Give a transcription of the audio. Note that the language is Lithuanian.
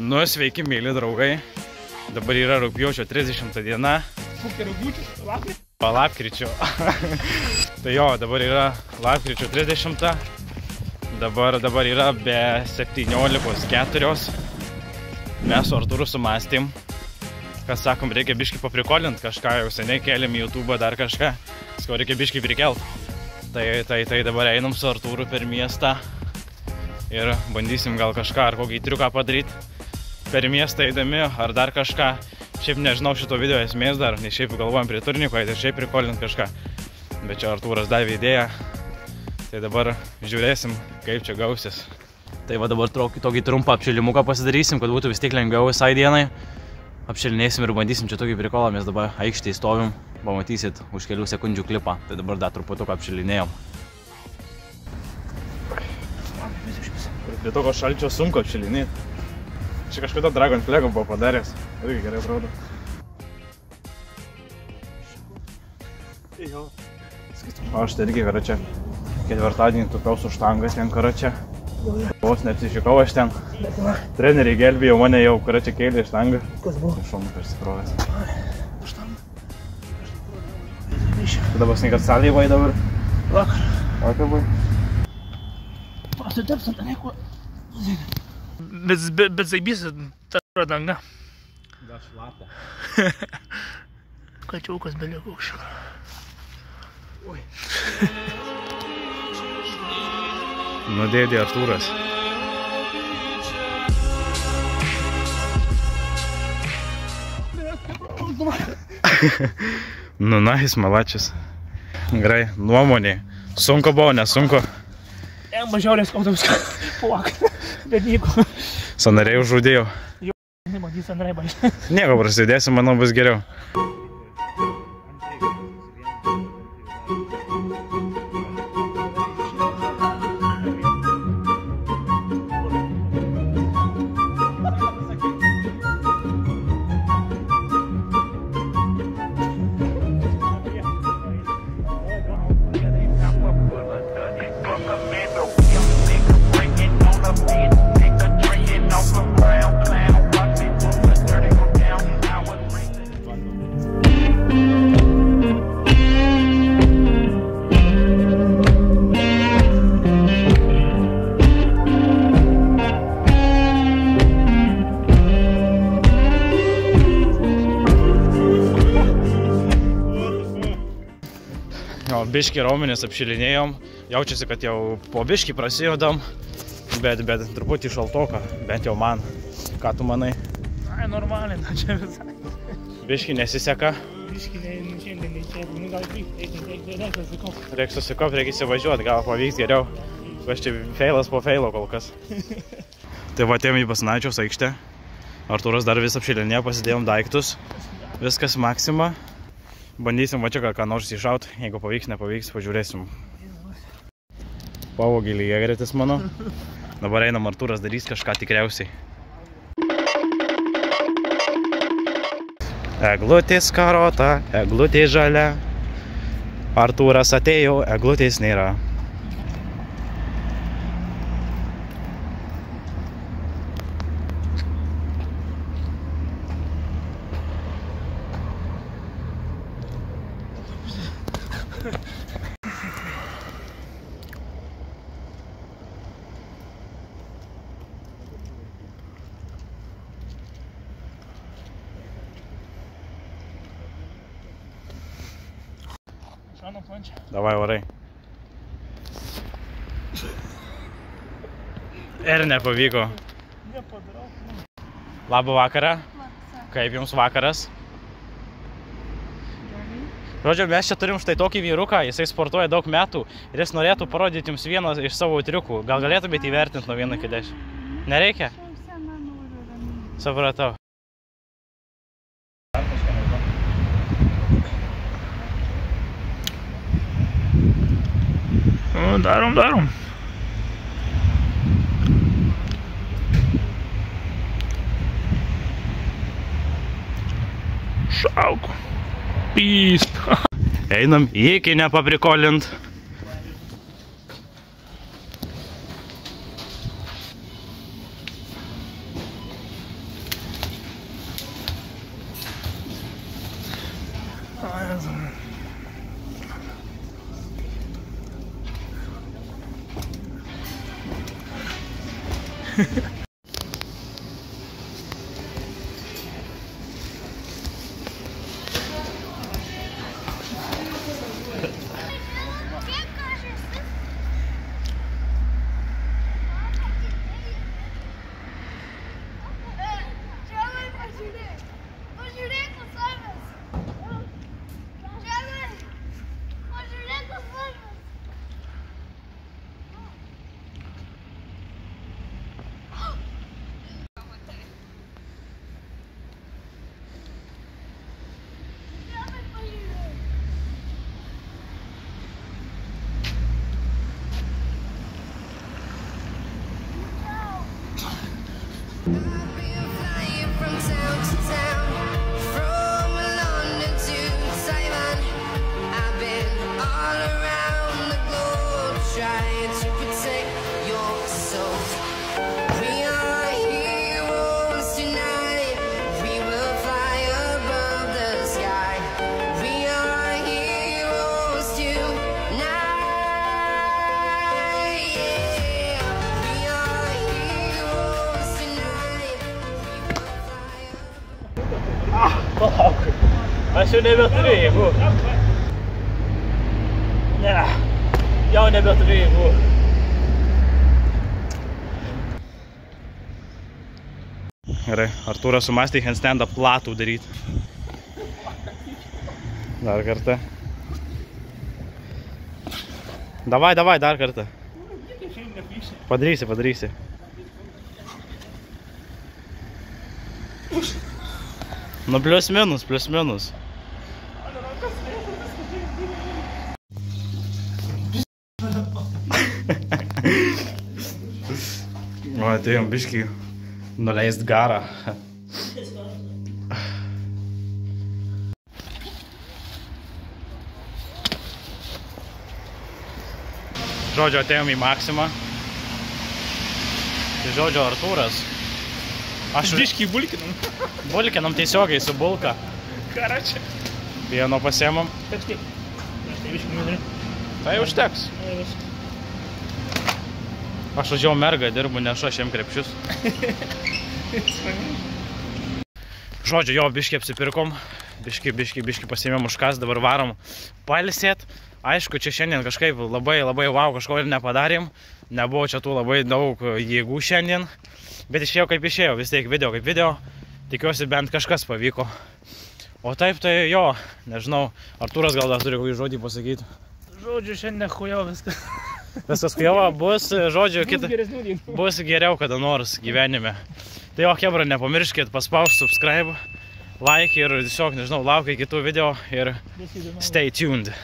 Nu, sveiki, mėly draugai. Dabar yra rugpjūčio 30 diena. Kokia rugpjūčio? Lapkričio? Lapkričio. Tai jo, dabar yra lapkričio 30. Dabar yra be 17:04. Mes su Artūru sumąstėm, kas sakom, reikia biškį paprikolint kažką, jau seniai keliam į YouTube dar kažką, skau reikia biškį prikelt. Tai dabar einam su Artūru per miestą ir bandysim gal kažką ar kokį triuką padaryti per miestą eidami, ar dar kažką. Šiaip nežinau šito video esmės dar, nes šiaip galvojam prie turniko, tai šiaip prikolint kažką. Bet čia Artūras davė idėją, tai dabar žiūrėsim, kaip čia gausis. Tai va dabar tokį trumpą apšilimuką pasidarysim, kad būtų vis tiek lengviau visai dienai. Apšilinėsim ir bandysim čia tokį prikolą, mes dabar aikštėje stovim, pamatysit už kelių sekundžių klipą. Tai dabar dar truputuką apšilinėjom. Prie tokio šalčio sunku apšilinėti. Čia kažkada Dragon Flag'o buvo padaręs. Irgi gerai atrodo. O aš tai irgi karočią ketvirtadienį tupiau su štangas ten karočią. Vos neapsišikau aš ten. Treneriai gelbėjo mane jau karočią kėlė štangą. Kas buvo? Šalmu persikrovęs. Štangą? Tada bus nekat salėje vai dabar? Vakar. Vakar vai? Prasitarpsant, nieko. Bet zaibys ta danga. Gal šlapia. Kačiaukas beliko už. Oi. Nu dėdė Artūras. Nu nais, malačius. Gerai, nuomonė. Sunku buvo, nesunku. Mažiaurės kaudaus po vakar. Bet nieko. Sanariai užžudėjau. Jau, nematys sanariai baigti. Nieko, prasidėsim, manau, bus geriau. Biškį raumenis apšilinėjom, jaučiasi, kad jau po biškį prasijodam, bet truputį šaltoka, bent jau man. Ką tu manai? Ai, normaliai, na čia visai. Biškį nesiseka. Biškį šiandien neišėtų, nu gal reikia susikaupt. Reikia susikaupt, reikia įsivažiuoti, gal pavyks geriau. Aš čia feilas po feilo kol kas. Tai va, atėjom į Basanavičiaus aikštę. Artūras dar vis apšilinėjo, pasidėjom daiktus. Viskas maksima. Bandysim va čia ką nors iššaut, jeigu pavyks, nepavyks, pažiūrėsim. Pavogė lygiagretis mano. Dabar einam, Artūras darys kažką tikriausiai. Eglutė skarota, eglutė žalia. Artūras atėjo, eglutės nėra. Davai, varai. Ir nepavyko. Nepadarau. Labą vakarą. Kaip jums vakaras? Žodžiu, mes čia turim štai tokį vyruką, jisai sportuoja daug metų ir jis norėtų parodyti jums vieną iš savo triukų. Gal galėtumėte įvertinti nuo 1 iki 10? Nereikia? Supratau. Darom. Šauk. Pyst. Einam iki nepaprikolint. Palauk, aš jau nebeturiu jėgų. Ne, jau nebeturiu jėgų. Gerai, Artūras sumastė handstandą platų daryti. Dar kartą. Davai, dar kartą. Padarysi. Nu, plius minus. O, atėjom biškį nuleist garą. Žodžiu, atėjom į Maksimą. Tai žodžiu, Artūras. Aš biškį bulkinam. Bulkinam tiesiogiai su bulka. Karačia. Vieno pasiemam. Teks tiek. Tai biškį minutė. Tai užteks. Aš važiavau mergą, dirbu, nešu aš jiem krepšius. Žodžiu, jo, biškį apsipirkom. Biškį pasiėmėm už kas, dabar varom pailsėt. Aišku, čia šiandien kažkaip labai wow, kažko ir nepadarėm. Nebuvo čia tų labai daug jėgų šiandien. Bet išėjo kaip išėjo, vis tiek video kaip video. Tikiuosi bent kažkas pavyko. O taip tai jo, nežinau, Artūras gal dar turi kokį žodį pasakyti. Žodžiu, šiandien hujo viskas. Viskas hujo, bus, žodžiu, bus geriau kada nors gyvenime. Tai jo, chebra, nepamirškit paspausti subscribe, like ir tiesiog, nežinau, laukia kitų video ir stay tuned.